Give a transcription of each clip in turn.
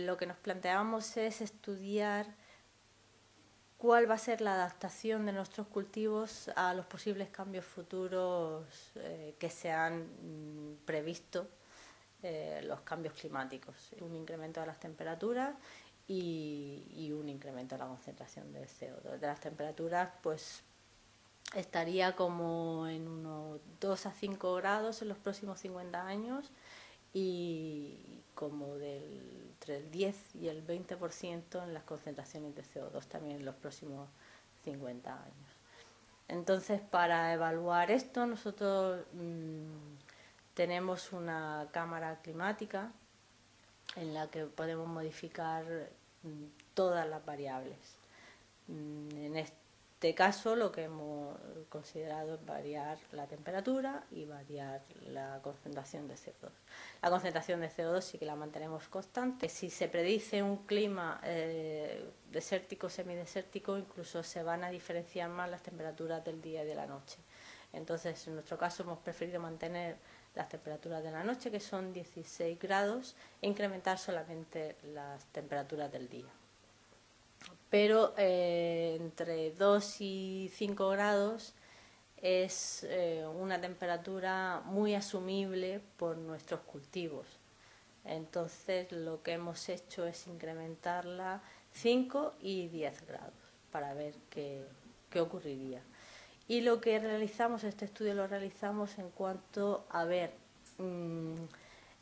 Lo que nos planteamos es estudiar cuál va a ser la adaptación de nuestros cultivos a los posibles cambios futuros que se han previsto, los cambios climáticos, un incremento de las temperaturas y un incremento de la concentración de CO2. De las temperaturas, pues estaría como en unos 2 a 5 grados en los próximos 50 años y como entre el 10 y el 20% en las concentraciones de CO2 también en los próximos 50 años. Entonces, para evaluar esto, nosotros tenemos una cámara climática en la que podemos modificar todas las variables. En este caso, lo que hemos considerado es variar la temperatura y variar la concentración de CO2. La concentración de CO2 sí que la mantenemos constante. Si se predice un clima desértico, semidesértico, incluso se van a diferenciar más las temperaturas del día y de la noche. Entonces, en nuestro caso, hemos preferido mantener las temperaturas de la noche, que son 16 grados, e incrementar solamente las temperaturas del día. Pero entre 2 y 5 grados es una temperatura muy asumible por nuestros cultivos. Entonces lo que hemos hecho es incrementarla 5 y 10 grados para ver qué ocurriría. Y lo que realizamos, este estudio lo realizamos en cuanto a ver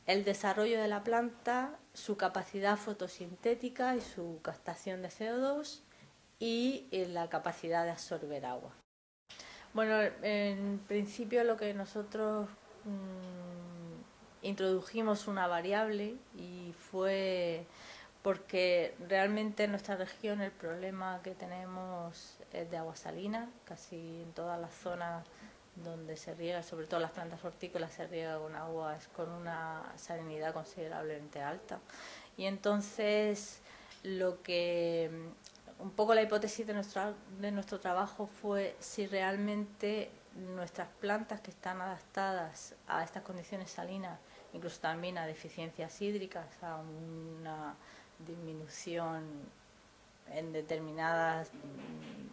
el desarrollo de la planta, su capacidad fotosintética y su captación de CO2 y la capacidad de absorber agua. Bueno, en principio lo que nosotros introdujimos una variable y fue porque realmente en nuestra región el problema que tenemos es de agua salina, casi en todas las zonas donde se riega, sobre todo las plantas hortícolas, se riega con aguas con una salinidad considerablemente alta. Y entonces lo que un poco la hipótesis de nuestro trabajo fue si realmente nuestras plantas que están adaptadas a estas condiciones salinas, incluso también a deficiencias hídricas, a una disminución en determinadas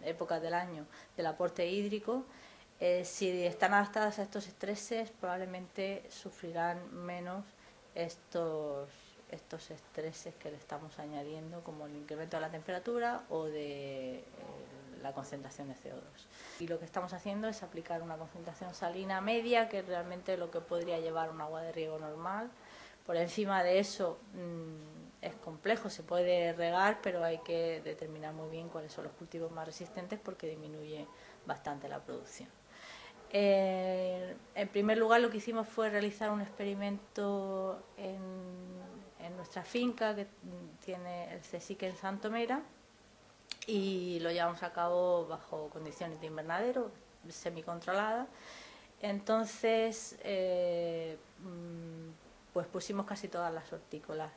épocas del año del aporte hídrico, si están adaptadas a estos estreses probablemente sufrirán menos estos estreses que le estamos añadiendo, como el incremento de la temperatura o de la concentración de CO2. Y lo que estamos haciendo es aplicar una concentración salina media, que es realmente lo que podría llevar un agua de riego normal. Por encima de eso es complejo, se puede regar, pero hay que determinar muy bien cuáles son los cultivos más resistentes porque disminuye bastante la producción. En primer lugar, lo que hicimos fue realizar un experimento en nuestra finca que tiene el CSIC en Santomera y lo llevamos a cabo bajo condiciones de invernadero semicontroladas. Entonces, pues pusimos casi todas las hortícolas: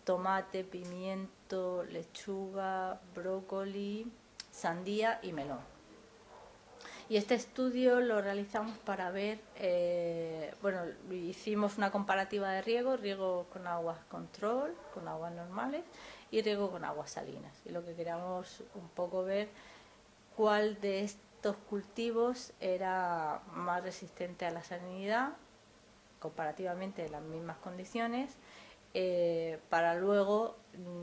tomate, pimiento, lechuga, brócoli, sandía y melón. Y este estudio lo realizamos para ver, bueno, hicimos una comparativa de riego con aguas control, con aguas normales, y riego con aguas salinas. Y lo que queríamos un poco ver cuál de estos cultivos era más resistente a la salinidad, comparativamente en las mismas condiciones, para luego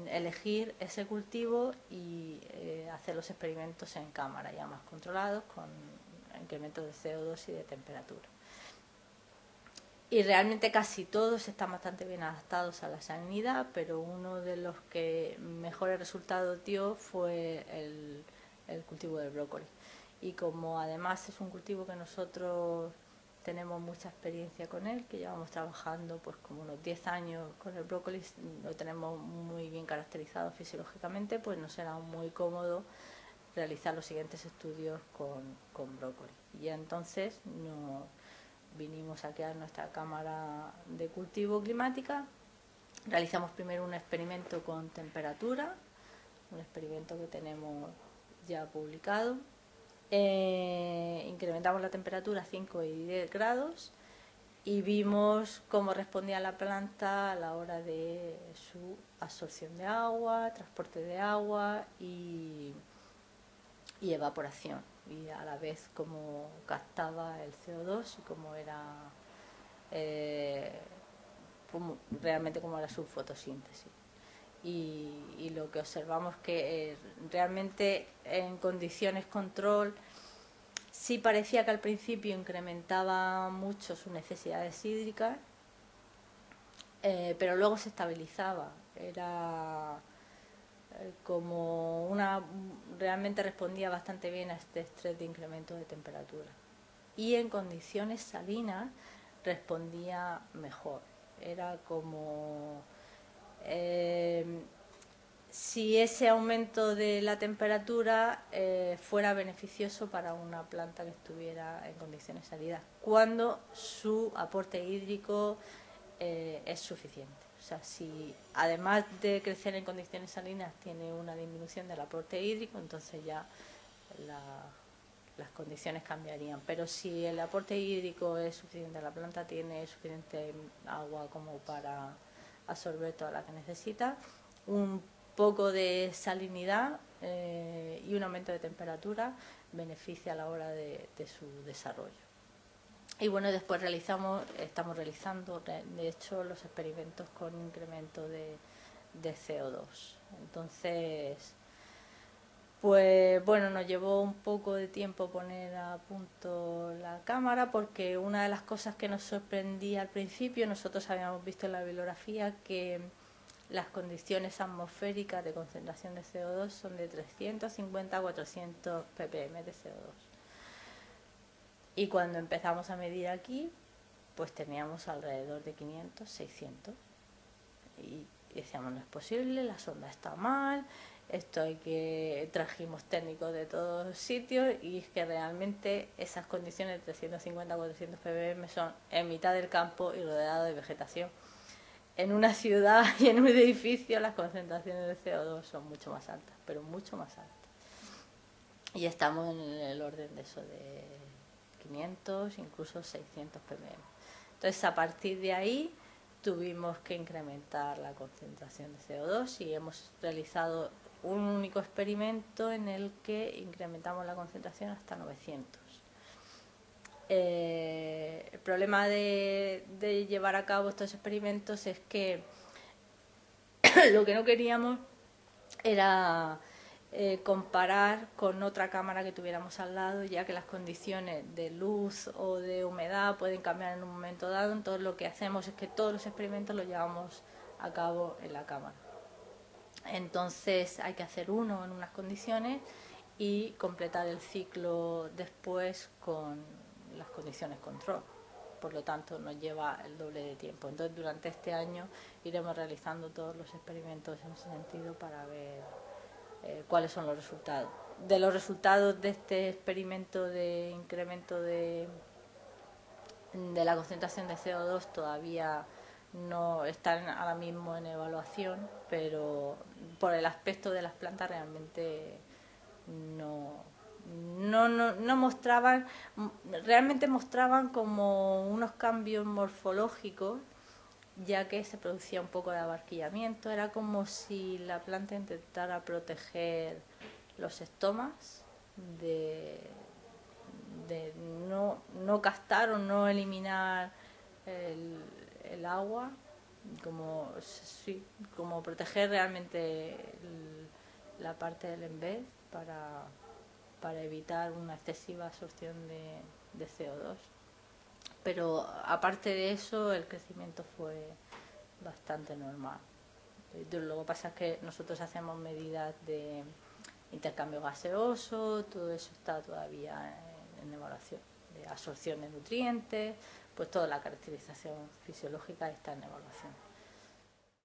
elegir ese cultivo y hacer los experimentos en cámara ya más controlados con incrementos de CO2 y de temperatura. Y realmente casi todos están bastante bien adaptados a la salinidad, pero uno de los que mejores resultados dio fue el cultivo del brócoli. Y como además es un cultivo que nosotros tenemos mucha experiencia con él, que llevamos trabajando pues como unos 10 años con el brócoli, lo tenemos muy bien caracterizado fisiológicamente, pues nos era muy cómodo realizar los siguientes estudios con brócoli. Y entonces vinimos aquí a nuestra cámara de cultivo climática, realizamos primero un experimento con temperatura, un experimento que tenemos ya publicado. Incrementamos la temperatura a 5 y 10 grados y vimos cómo respondía la planta a la hora de su absorción de agua, transporte de agua y evaporación, y a la vez cómo captaba el CO2 y cómo era realmente cómo era su fotosíntesis. Y lo que observamos que realmente en condiciones control sí parecía que al principio incrementaba mucho sus necesidades hídricas, pero luego se estabilizaba. Era realmente respondía bastante bien a este estrés de incremento de temperatura. Y en condiciones salinas respondía mejor. Era como si ese aumento de la temperatura fuera beneficioso para una planta que estuviera en condiciones salinas, cuando su aporte hídrico es suficiente. O sea, si además de crecer en condiciones salinas tiene una disminución del aporte hídrico, entonces ya las condiciones cambiarían. Pero si el aporte hídrico es suficiente, la planta tiene suficiente agua como para absorber toda la que necesita, un poco de salinidad y un aumento de temperatura beneficia a la hora de su desarrollo. Y bueno, después estamos realizando, de hecho, los experimentos con incremento de CO2. Entonces, pues bueno, nos llevó un poco de tiempo poner a punto la cámara, porque una de las cosas que nos sorprendía al principio, nosotros habíamos visto en la bibliografía que las condiciones atmosféricas de concentración de CO2 son de 350 a 400 ppm de CO2. Y cuando empezamos a medir aquí, pues teníamos alrededor de 500, 600. Y decíamos, no es posible, la sonda está mal, trajimos técnicos de todos sitios, y es que realmente esas condiciones de 350 a 400 ppm son en mitad del campo y rodeado de vegetación. En una ciudad y en un edificio las concentraciones de CO2 son mucho más altas, pero mucho más altas. Y estamos en el orden de eso, de 500, incluso 600 ppm. Entonces, a partir de ahí tuvimos que incrementar la concentración de CO2 y hemos realizado un único experimento en el que incrementamos la concentración hasta 900. El problema de llevar a cabo estos experimentos es que lo que no queríamos era comparar con otra cámara que tuviéramos al lado, ya que las condiciones de luz o de humedad pueden cambiar en un momento dado. Entonces lo que hacemos es que todos los experimentos los llevamos a cabo en la cámara. Entonces hay que hacer uno en unas condiciones y completar el ciclo después con las condiciones control. Por lo tanto nos lleva el doble de tiempo. Entonces durante este año iremos realizando todos los experimentos en ese sentido para ver cuáles son los resultados. De los resultados de este experimento de incremento de la concentración de CO2 todavía no están ahora mismo en evaluación, pero por el aspecto de las plantas realmente no mostraban, realmente mostraban como unos cambios morfológicos, ya que se producía un poco de abarquillamiento. Era como si la planta intentara proteger los estomas de no captar o no eliminar el agua, como proteger realmente la parte del embed para evitar una excesiva absorción de CO2. Pero aparte de eso, el crecimiento fue bastante normal. Lo que pasa es que nosotros hacemos medidas de intercambio gaseoso, todo eso está todavía en evaluación, de absorción de nutrientes, pues toda la caracterización fisiológica está en evaluación.